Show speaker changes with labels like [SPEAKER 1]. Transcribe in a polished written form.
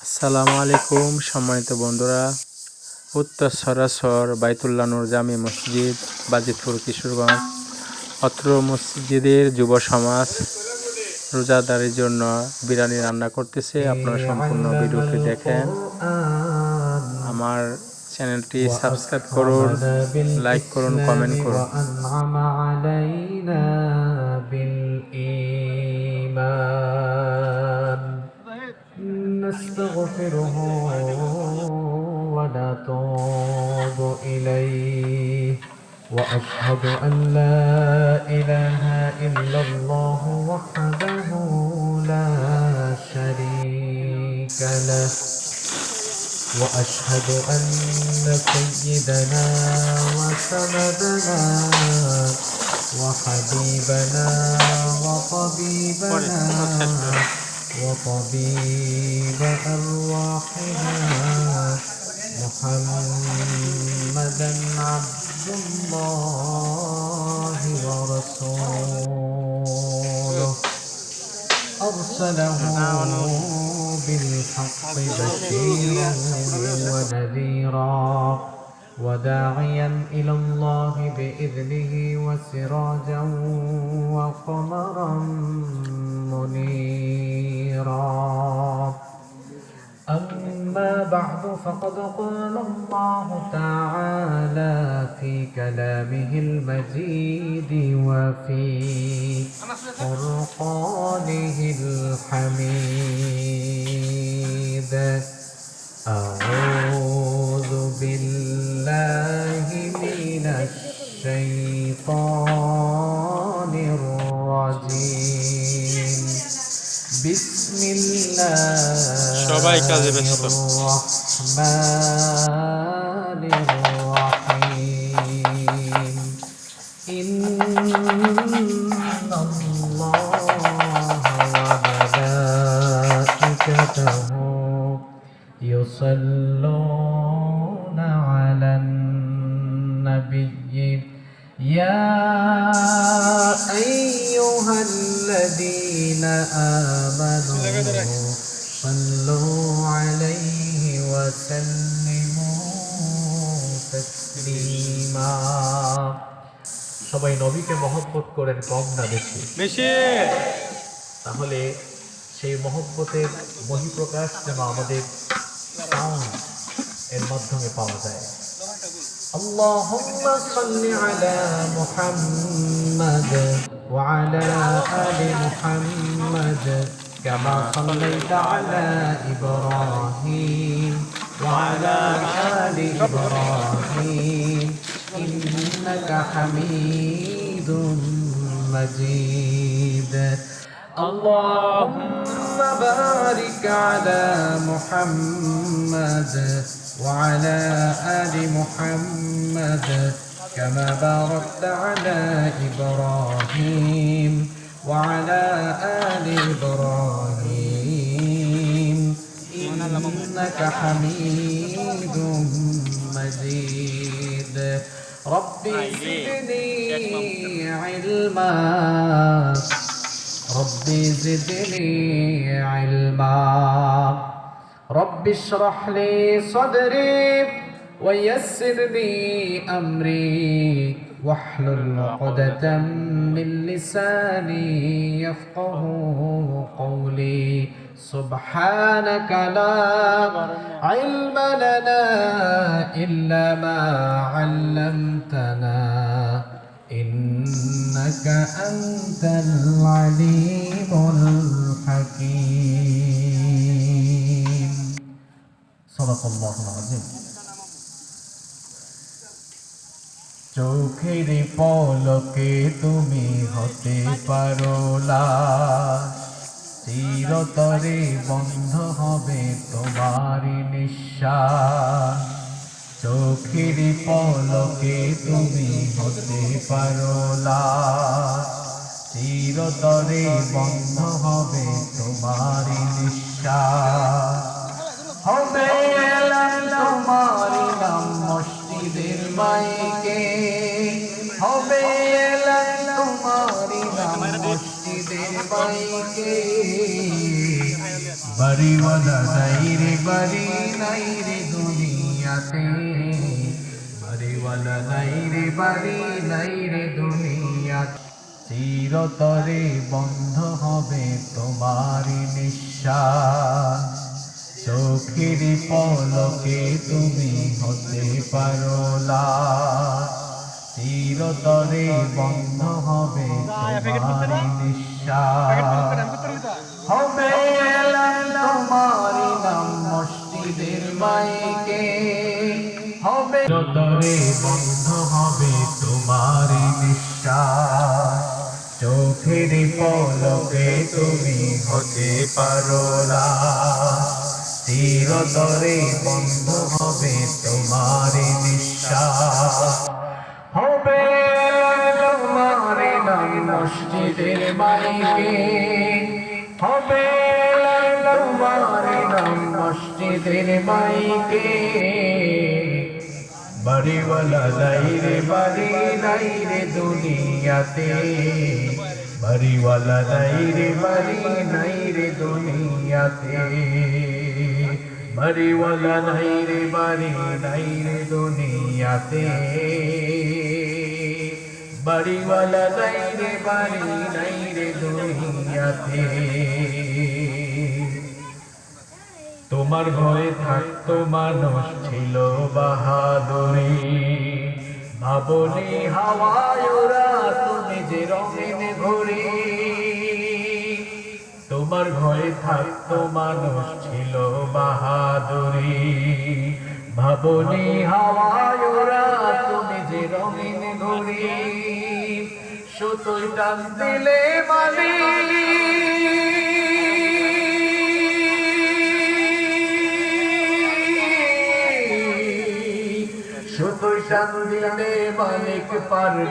[SPEAKER 1] আসসালামু আলাইকুম সম্মানিত বন্ধুরা। উত্তর সরাসর বাইতুল্লাহ নূর জামি মসজিদ, বাজিতপুর, কিশোরগঞ্জ। অত্র মসজিদের যুব সমাজ রোজাদারের জন্য বিরিয়ানি রান্না করতেছে। আপনারা সম্পূর্ণ ভিডিওটি দেখেন। আমার চ্যানেলটি সাবস্ক্রাইব করুন, লাইক করুন, কমেন্ট করুন।
[SPEAKER 2] نستغفره ونتوب إليه وأشهد أن لا إله إلا الله وحده لا شريك له وأشهد أن سيدنا وسندنا وحبيبنا وطبيبنا وطبيب أرواحنا محمدا عبد الله ورسوله أرسله بالحق بشيرا ونذيرا وداعيا إلى الله بإذنه وسراجا وقمرا منيرا أما بعد فقد قال الله تعالى في كلامه المجيد وفي فرقانه الحميد أعوذ بالله من الشيطان الرجيم بسم الله الرحمن الرحيم إن الله وملائكته يصلون على النبي يا أيها الذين آمنوا صلوا عليه وسلموا تسليما সবাই নবীকে মহব্বত করেন কম না বেশি বেশি, তাহলে সেই মহব্বতের বহিঃপ্রকাশ যেন আমাদের সাউন্ড এর মাধ্যমে পাওয়া যায়। اللهم صل على محمد وعلى آل محمد كما صليت على إبراهيم وعلى آل إبراهيم إنك حميد مجيد اللهم بارك على محمد وعلى آل محمد كما باركت على إبراهيم وعلى آل إبراهيم إنك حميد مجيد ربي زدني علما ربي زدني علما رب اشرح لي صدري ويسر لي أمري واحلل عقدة من لساني يفقه قولي سبحانك لا علم لنا إلا ما علمتنا إنك أنت العليم الحكيم صدق الله العظيم চোখের পলকে তুমি হতে পারো লাশ, চিরতরে বন্ধ হবে তোমার নিঃশ্বাস। চোখের পলকে তুমি হতে পারো লাশ, চিরতরে বন্ধ হবে তোমার নিঃশ্বাস। হবে এলান তোমার নাম মসজিদের মাইকে, হবে এলান তোমার নাম মসজিদের মাইকে। বাড়িওয়ালা নাই রে বাড়ি নাই রে দুনিয়াতে, বাড়িওয়ালা নাই রে বাড়ি নাই রে দুনিয়াতে, চিরতরে বন্ধ হবে তোমার নিঃশ্বাস, চোখের পলকে তুমি হতে পারো লাশ, চিরতরে বন্ধ হবে তোমার নিঃশ্বাস, হবে এলান তোমার নাম মসজিদের মাইকে, হবে চিরতরে বন্ধ হবে তোমার নিঃশ্বাস, চোখের পলকে তুমি হতে পারো লাশ, চিরতরে বন্ধ হবে তোমার নিঃশ্বাস, হবে তোমার নাম মসজিদের মাইকে, হবে তোমার নাম মসজিদের মাইকে, বাড়িওয়ালা নাই রে বাড়ি নাই রে দুনিয়াতে, বাড়িওয়ালা নাই রে বাড়ি নাই রে দুনিয়াতে, বাড়িওয়ালা নাই রে বাড়ি নাই রে দুনিয়াতে, বাড়িওয়ালা নাই রে বাড়ি নাই রে দুনিয়াতে, তোমার ভয়ে থাকতো মানুষ ছিল বাহাদুরি, ভাবনি হাওয়ায় ওরা তুমি যে রঙিন ঘুরি, তোমার ভয়ে থাকতো মানুষ ছিল বাহাদুরি, ভাবনি হাওয়ায় ওরা তুমি যে রঙিন ঘুরি, সুতোয় টান দিলে মালি সুতোয় টান দিলে মালিক পারবে